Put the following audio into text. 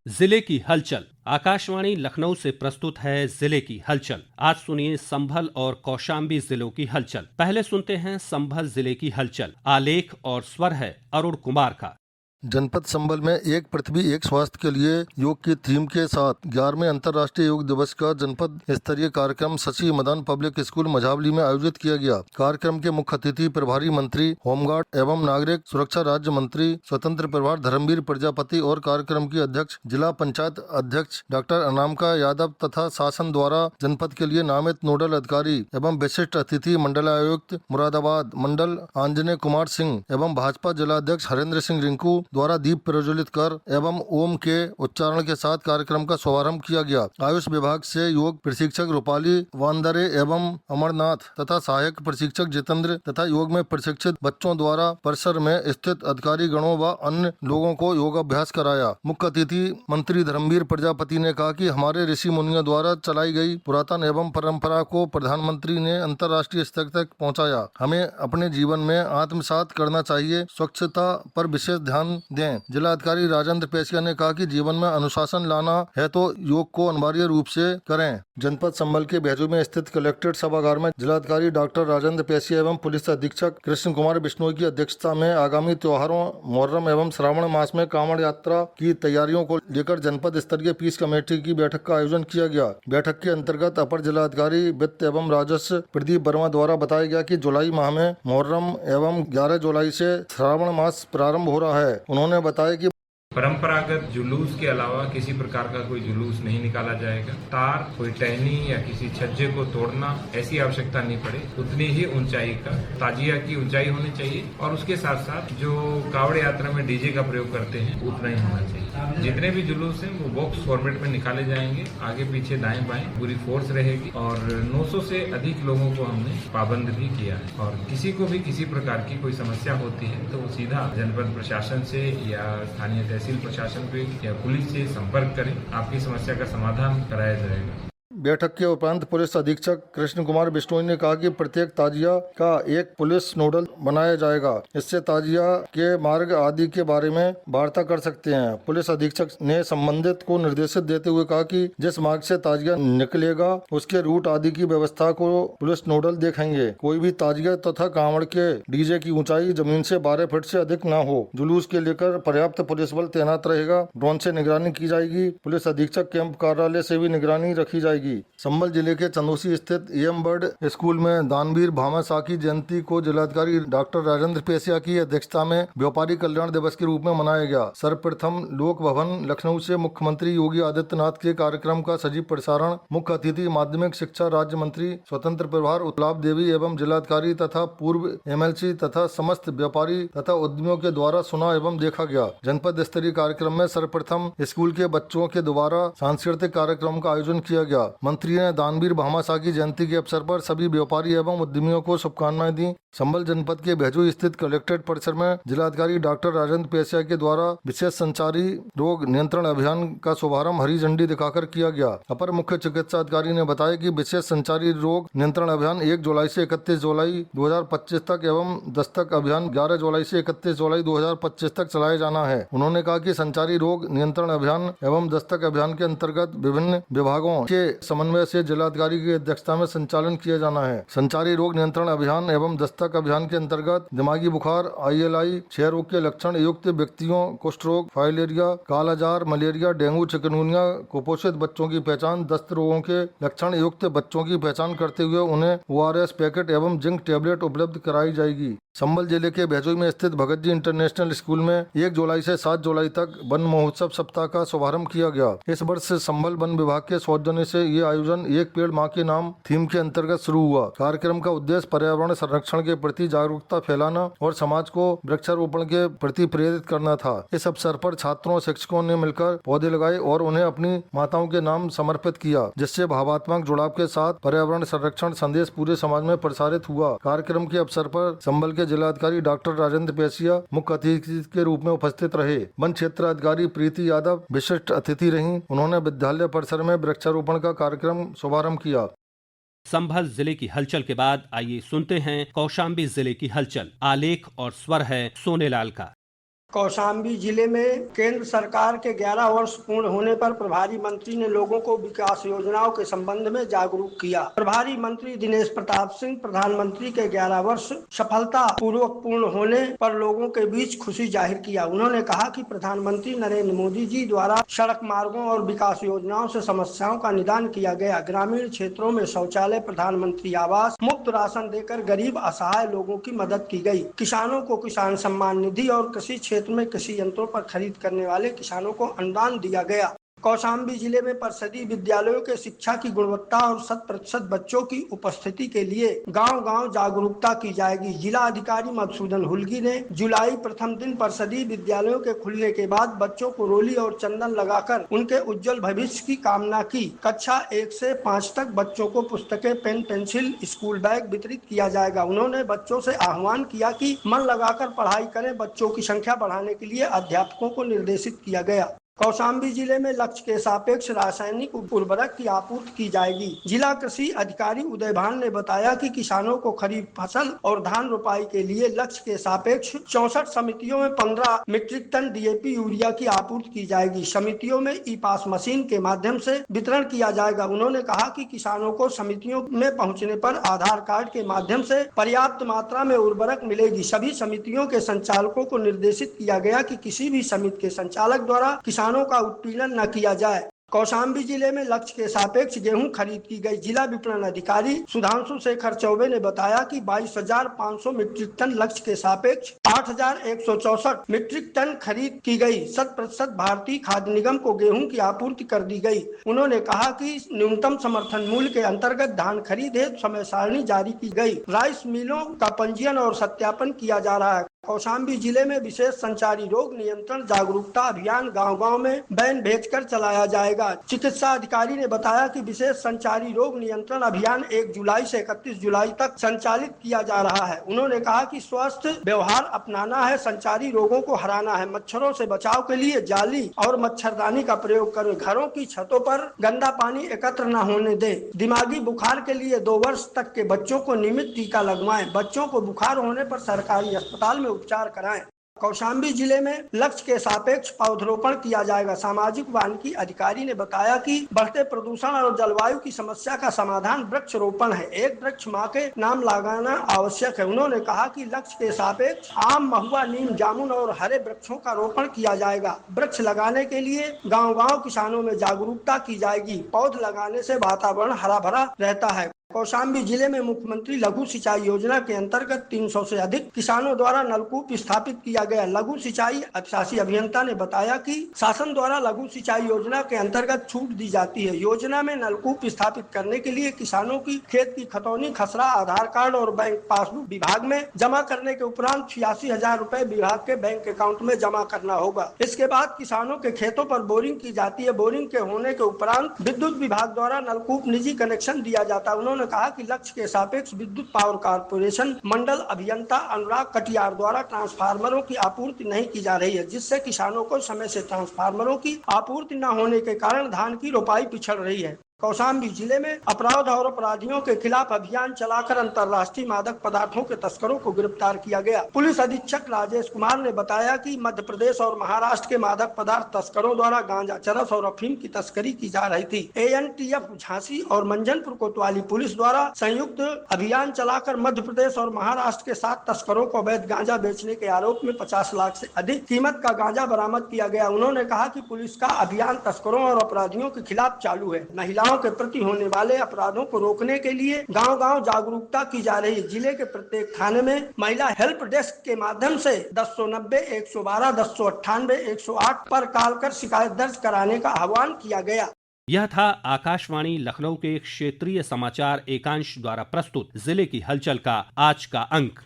जिले की हलचल। आकाशवाणी लखनऊ से प्रस्तुत है जिले की हलचल। आज सुनिए संभल और कौशाम्बी जिलों की हलचल। पहले सुनते हैं संभल जिले की हलचल। आलेख और स्वर है अरुण कुमार का। जनपद संभल में एक पृथ्वी एक स्वास्थ्य के लिए योग की थीम के साथ 11वें अंतर्राष्ट्रीय योग दिवस का जनपद स्तरीय कार्यक्रम शशि मदान पब्लिक स्कूल मझावली में आयोजित किया गया। कार्यक्रम के मुख्य अतिथि प्रभारी मंत्री होमगार्ड एवं नागरिक सुरक्षा राज्य मंत्री स्वतंत्र प्रभार धर्मवीर प्रजापति और कार्यक्रम की अध्यक्ष जिला पंचायत अध्यक्ष डॉक्टर अनामिका यादव तथा शासन द्वारा जनपद के लिए नामित नोडल अधिकारी एवं विशिष्ट अतिथि मंडलायुक्त मुरादाबाद मंडल आंजनेय कुमार सिंह एवं भाजपा जिलाध्यक्ष हरेंद्र सिंह रिंकू द्वारा दीप प्रज्वलित कर एवं ओम के उच्चारण के साथ कार्यक्रम का शुभारंभ किया गया। आयुष विभाग से योग प्रशिक्षक रूपाली वांदरे एवं अमरनाथ तथा सहायक प्रशिक्षक जितेंद्र तथा योग में प्रशिक्षित बच्चों द्वारा परिसर में स्थित अधिकारी गणों व अन्य लोगों को योगाभ्यास कराया। मुख्य अतिथि मंत्री धर्मवीर प्रजापति ने कहा कि हमारे ऋषि मुनियों द्वारा चलाई गई पुरातन एवं परंपरा को प्रधानमंत्री ने अंतर्राष्ट्रीय स्तर तक पहुँचाया। हमें अपने जीवन में आत्मसात करना चाहिए। स्वच्छता पर विशेष ध्यान दें। जिलाधिकारी राजेंद्र पेशिया ने कहा कि जीवन में अनुशासन लाना है तो योग को अनिवार्य रूप से करें। जनपद संभल के भेजू में स्थित कलेक्ट्रेट सभागार में जिलाधिकारी डॉक्टर राजेंद्र पेशिया एवं पुलिस अधीक्षक कृष्ण कुमार बिश्नोई की अध्यक्षता में आगामी त्योहारों मुहर्रम एवं श्रावण मास में कांवड़ यात्रा की तैयारियों को लेकर जनपद स्तरीय पीस कमेटी की बैठक का आयोजन किया गया। बैठक के अंतर्गत अपर जिलाधिकारी वित्त एवं राजस्व प्रदीप वर्मा द्वारा बताया गया कि जुलाई माह में मुहर्रम एवं 11 जुलाई से श्रावण मास प्रारंभ हो रहा है। उन्होंने बताया कि परंपरागत जुलूस के अलावा किसी प्रकार का कोई जुलूस नहीं निकाला जाएगा। तार, कोई टहनी या किसी छज्जे को तोड़ना ऐसी आवश्यकता नहीं पड़े। उतनी ही ऊंचाई का ताजिया की ऊंचाई होनी चाहिए और उसके साथ साथ जो कावड़ यात्रा में डीजे का प्रयोग करते हैं उतना ही होना चाहिए। जितने भी जुलूस हैं वो बॉक्स फॉर्मेट में निकाले जाएंगे। आगे पीछे दाएं बाएं पूरी फोर्स रहेगी और 900 से अधिक लोगों को हमने पाबंद भी किया है। और किसी को भी किसी प्रकार की कोई समस्या होती है तो वो सीधा जनपद प्रशासन से या स्थानीय तहसील प्रशासन पे या पुलिस से संपर्क करें। आपकी समस्या का समाधान कराया जाएगा। बैठक के उपरांत पुलिस अधीक्षक कृष्ण कुमार बिश्नोई ने कहा कि प्रत्येक ताजिया का एक पुलिस नोडल बनाया जाएगा। इससे ताजिया के मार्ग आदि के बारे में वार्ता कर सकते हैं। पुलिस अधीक्षक ने संबंधित को निर्देशित देते हुए कहा कि जिस मार्ग से ताजिया निकलेगा उसके रूट आदि की व्यवस्था को पुलिस नोडल देखेंगे। कोई भी ताजिया तथा कांवड़ के डीजे की ऊंचाई जमीन से 12 फीट से अधिक न हो। जुलूस के लेकर पर्याप्त पुलिस बल तैनात रहेगा। ड्रोन से निगरानी की जाएगी। पुलिस अधीक्षक कैंप कार्यालय से भी निगरानी रखी जाएगी। संभल जिले के चंदोसी स्थित एम बर्ड स्कूल में दानवीर भामा साकी जयंती को जिलाधिकारी डॉक्टर राजेंद्र पेशिया की अध्यक्षता में व्यापारी कल्याण दिवस के रूप में मनाया गया। सर्वप्रथम लोक भवन लखनऊ से मुख्यमंत्री योगी आदित्यनाथ के कार्यक्रम का सजीव प्रसारण मुख्य अतिथि माध्यमिक शिक्षा राज्य मंत्री स्वतंत्र प्रभार उत्लाभ देवी एवं जिलाधिकारी तथा पूर्व MLC तथा समस्त व्यापारी तथा उद्यमियों के द्वारा सुना एवं देखा गया। जनपद स्तरीय कार्यक्रम में सर्वप्रथम स्कूल के बच्चों के द्वारा सांस्कृतिक कार्यक्रम का आयोजन किया गया। मंत्री ने दानवीर भामा साकी जयंती के अवसर पर सभी व्यापारी एवं उद्यमियों को शुभकामनाएं दी। संभल जनपद के भेजू स्थित कलेक्ट्रेट परिसर में जिलाधिकारी डॉक्टर राजेंद्र पेशिया के द्वारा विशेष संचारी रोग नियंत्रण अभियान का शुभारंभ हरी झंडी दिखाकर किया गया। अपर मुख्य चिकित्सा अधिकारी ने बताया कि विशेष संचारी रोग नियंत्रण अभियान 1 जुलाई से 31 जुलाई 2025 तक एवं दस्तक अभियान 11 जुलाई से 31 जुलाई 2025 तक चलाया जाना है। उन्होंने कहा कि संचारी रोग नियंत्रण अभियान एवं दस्तक अभियान के अंतर्गत विभिन्न विभागों के समन्वय से जिलाधिकारी की अध्यक्षता में संचालन किया जाना है। संचारी रोग नियंत्रण अभियान एवं दस्तक अभियान के अंतर्गत दिमागी बुखार, ILI, क्षय रोग के लक्षण युक्त व्यक्तियों, कुष्ठ रोग, फाइलेरिया, कालाजार, मलेरिया, डेंगू, चिकनगुनिया, कुपोषित बच्चों की पहचान, दस्त रोगों के लक्षण युक्त बच्चों की पहचान करते हुए उन्हें ORS पैकेट एवं जिंक टैबलेट उपलब्ध कराई जाएगी। संभल जिले के भेजोई में स्थित भगत जी इंटरनेशनल स्कूल में 1 जुलाई से 7 जुलाई तक वन महोत्सव सप्ताह का शुभारंभ किया गया। इस वर्ष संभल वन विभाग के सौजन्य से ये आयोजन एक पेड़ माँ के नाम थीम के अंतर्गत शुरू हुआ। कार्यक्रम का उद्देश्य पर्यावरण संरक्षण के प्रति जागरूकता फैलाना और समाज को वृक्षारोपण के प्रति प्रेरित करना था। इस अवसर पर छात्रों और शिक्षकों ने मिलकर पौधे लगाए और उन्हें अपनी माताओं के नाम समर्पित किया, जिससे भावात्मक जुड़ाव के साथ पर्यावरण संरक्षण संदेश पूरे समाज में प्रसारित हुआ। कार्यक्रम के अवसर पर संभल के जिलाधिकारी डॉक्टर राजेंद्र पेशिया मुख्य अतिथि के रूप में उपस्थित रहे। वन क्षेत्र अधिकारी प्रीति यादव विशिष्ट अतिथि रहीं। उन्होंने विद्यालय परिसर में वृक्षारोपण का कार्यक्रम शुभारंभ किया। संभल जिले की हलचल के बाद आइए सुनते हैं कौशाम्बी जिले की हलचल। आलेख और स्वर है सोनेलाल का। कौशाम्बी जिले में केंद्र सरकार के 11 वर्ष पूर्ण होने पर प्रभारी मंत्री ने लोगों को विकास योजनाओं के संबंध में जागरूक किया। प्रभारी मंत्री दिनेश प्रताप सिंह प्रधानमंत्री के 11 वर्ष सफलता पूर्वक पूर्ण होने पर लोगों के बीच खुशी जाहिर किया। उन्होंने कहा कि प्रधानमंत्री नरेंद्र मोदी जी द्वारा सड़क मार्गों और विकास योजनाओं से समस्याओं का निदान किया गया। ग्रामीण क्षेत्रों में शौचालय, प्रधानमंत्री आवास, मुफ्त राशन देकर गरीब असहाय लोगों की मदद की गई। किसानों को किसान सम्मान निधि और कृषि क्षेत्र में कृषि यंत्रों पर खरीद करने वाले किसानों को अनुदान दिया गया। कौशाम्बी जिले में परिषदीय विद्यालयों के शिक्षा की गुणवत्ता और 100% बच्चों की उपस्थिति के लिए गांव-गांव जागरूकता की जाएगी। जिला अधिकारी मधुसूदन हुल्गी ने जुलाई प्रथम दिन परिषदीय विद्यालयों के खुलने के बाद बच्चों को रोली और चंदन लगाकर उनके उज्जवल भविष्य की कामना की। कक्षा 1 से 5 तक बच्चों को पुस्तकें, पेन, पेंसिल, स्कूल बैग वितरित किया जाएगा। उन्होंने बच्चों से आह्वान किया कि मन लगाकर पढ़ाई करें। बच्चों की संख्या बढ़ाने के लिए अध्यापकों को निर्देशित किया गया। कौशाम्बी जिले में लक्ष्य के सापेक्ष रासायनिक उर्वरक की आपूर्ति की जाएगी। जिला कृषि अधिकारी उदय भान ने बताया कि किसानों को खरीफ फसल और धान रोपाई के लिए लक्ष्य के सापेक्ष 64 समितियों में 15 मीट्रिक टन डीएपी यूरिया की आपूर्ति की जाएगी। समितियों में ई पास मशीन के माध्यम से वितरण किया जाएगा। उन्होंने कहा कि किसानों को समितियों में पहुँचने पर आधार कार्ड के माध्यम से पर्याप्त मात्रा में उर्वरक मिलेगी। सभी समितियों के संचालकों को निर्देशित किया गया कि किसी भी समिति के संचालक द्वारा किसानों का उत्पीड़न न किया जाए। कौशाम्बी जिले में लक्ष्य के सापेक्ष गेहूं खरीद की गई। जिला विपणन अधिकारी सुधांशु शेखर चौबे ने बताया कि 22,500 मीट्रिक टन लक्ष्य के सापेक्ष 8,164 मीट्रिक टन खरीद की गई। 100% भारतीय खाद्य निगम को गेहूं की आपूर्ति कर दी गई। उन्होंने कहा कि न्यूनतम समर्थन मूल्य के अंतर्गत धान खरीद हेतु समय सारणी जारी की गई। राइस मिलों का पंजीयन और सत्यापन किया जा रहा है। कौशाम्बी जिले में विशेष संचारी रोग नियंत्रण जागरूकता अभियान गांव-गांव में वैन भेजकर चलाया जाएगा। चिकित्सा अधिकारी ने बताया कि विशेष संचारी रोग नियंत्रण अभियान 1 जुलाई से 31 जुलाई तक संचालित किया जा रहा है। उन्होंने कहा कि स्वस्थ व्यवहार अपनाना है, संचारी रोगों को हराना है। मच्छरों से बचाव के लिए जाली और मच्छरदानी का प्रयोग करें। घरों की छतों पर गंदा पानी एकत्र न होने दें। दिमागी बुखार के लिए 2 वर्ष तक के बच्चों को नियमित टीका लगवाएं। बच्चों को बुखार होने पर सरकारी अस्पताल में उपचार कराएं। कौशाम्बी जिले में लक्ष्य के सापेक्ष पौधरोपण किया जाएगा। सामाजिक वानिकी अधिकारी ने बताया कि बढ़ते प्रदूषण और जलवायु की समस्या का समाधान वृक्षरोपण है। एक वृक्ष माँ के नाम लगाना आवश्यक है। उन्होंने कहा कि लक्ष्य के सापेक्ष आम, महुआ, नीम, जामुन और हरे वृक्षों का रोपण किया जाएगा। वृक्ष लगाने के लिए गाँव-गाँव किसानों में जागरूकता की जाएगी। पौध लगाने से वातावरण हरा भरा रहता है। कौशाम्बी जिले में मुख्यमंत्री लघु सिंचाई योजना के अंतर्गत 300 से अधिक किसानों द्वारा नलकूप स्थापित किया गया। लघु सिंचाई अधिशासी अभियंता ने बताया कि शासन द्वारा लघु सिंचाई योजना के अंतर्गत छूट दी जाती है। योजना में नलकूप स्थापित करने के लिए किसानों की खेत की खतौनी, खसरा, आधार कार्ड और बैंक पासबुक विभाग में जमा करने के उपरांत 86,000 रुपए विभाग के बैंक अकाउंट में जमा करना होगा। इसके बाद किसानों के खेतों पर बोरिंग की जाती है। बोरिंग के होने के उपरांत विद्युत विभाग द्वारा नलकूप निजी कनेक्शन दिया जाता है। उन्होंने कहा कि लक्ष्य के सापेक्ष विद्युत पावर कॉर्पोरेशन मंडल अभियंता अनुराग कटियार द्वारा ट्रांसफार्मरों की आपूर्ति नहीं की जा रही है, जिससे किसानों को समय से ट्रांसफार्मरों की आपूर्ति न होने के कारण धान की रोपाई पिछड़ रही है। कौशाम्बी जिले में अपराध और अपराधियों के खिलाफ अभियान चलाकर अंतर्राष्ट्रीय मादक पदार्थों के तस्करों को गिरफ्तार किया गया। पुलिस अधीक्षक राजेश कुमार ने बताया कि मध्य प्रदेश और महाराष्ट्र के मादक पदार्थ तस्करों द्वारा गांजा, चरस और अफीम की तस्करी की जा रही थी। ANTF झांसी और मंझनपुर कोतवाली पुलिस द्वारा संयुक्त अभियान चलाकर मध्य प्रदेश और महाराष्ट्र के 7 तस्करों को अवैध गांजा बेचने के आरोप में 50 लाख से अधिक कीमत का गांजा बरामद किया गया। उन्होंने कहा कि पुलिस का अभियान तस्करों और अपराधियों के खिलाफ चालू है। महिलाओं के प्रति होने वाले अपराधों को रोकने के लिए गांव-गांव जागरूकता की जा रही है। जिले के प्रत्येक थाने में महिला हेल्प डेस्क के माध्यम से 1090, 112, 1098, 108 पर कॉल कर शिकायत दर्ज कराने का आह्वान किया गया। यह था आकाशवाणी लखनऊ के क्षेत्रीय समाचार एकांश द्वारा प्रस्तुत जिले की हलचल का आज का अंक।